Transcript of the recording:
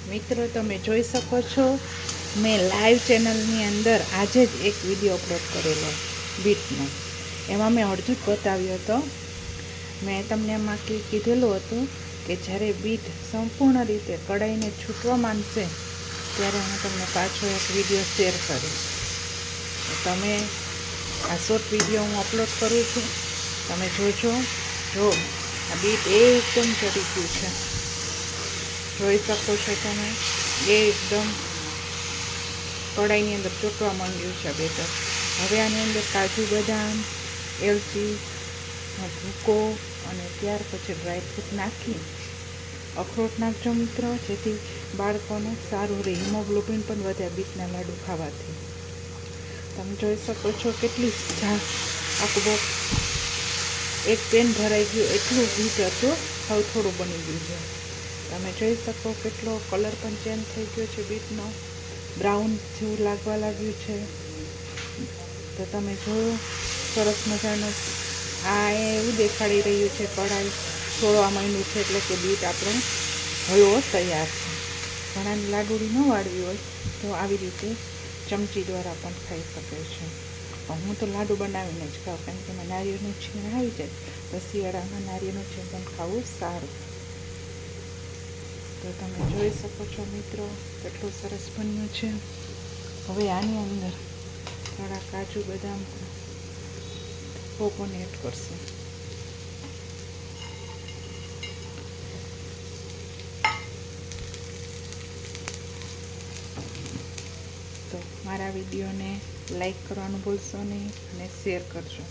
મિત્રો તમે જોઈ શકો છો મેં લાઈવ ચેનલની અંદર આજે જ એક વિડીયો અપલોડ કરેલો બીટનો. એમાં મેં અડધું જ બતાવ્યો હતો. મેં તમને એમાં કીધેલું હતું કે જ્યારે બીટ સંપૂર્ણ રીતે કઢાઈને છૂટવા માંડશે ત્યારે હું તમને પાછો એક વિડીયો શેર કરીશ. તમે આ શોર્ટ વિડીયો હું અપલોડ કરું છું, તમે જોજો. જો આ બીટ એકદમ ચડી ગયું છે, જોઈ શકો છો તમે. એકદમ કઢાઈની અંદર ચોંટવા માંડ્યું છે બેટર. હવે આની અંદર કાજુ બદામ, એલચી, ભૂકો અને ત્યાર પછી ડ્રાયફ્રૂટ નાખી અખરોટ નાખજો મિત્રો, જેથી બાળકોને સારું રહે. હિમોગ્લોબિન પણ વધે બીટના લાડુ ખાવાથી. તમે જોઈ શકો છો કેટલી આખું બોક્સ એક પેન ભરાઈ ગયું એટલું બીટ હતું. હવે થોડું બની ગયું છે. તમે જોઈ શકો કેટલો કલર પણ ચેન્જ થઈ ગયો છે બીટનો, બ્રાઉન જેવું લાગવા લાગ્યું છે. તો તમે જોયું સરસ મજાનું આ એવું દેખાડી રહ્યું છે કઢાઈ છોડવા માંડ્યું છે એટલે કે બીટ આપણો હલવો તૈયાર છે. ઘણાને લાડુળી ન વાળવી હોય તો આવી રીતે ચમચી દ્વારા પણ ખાઈ શકે છે. હું તો લાડુ બનાવીને જ ખાઉં, કારણ કે એમાં નારિયેળનું છીણ આવી જાય તો શિયાળામાં નારિયેળનું છીણ પણ ખાવું સારું. તો તમે જોઈ શકો છો મિત્રો કેટલું સરસ બન્યું છે. હવે આની અંદર થોડા કાજુ બદામ કોકોને એડ કરશું. તો મારા વિડીયોને લાઈક કરવાનું ભૂલશો નહીં અને શેર કરજો.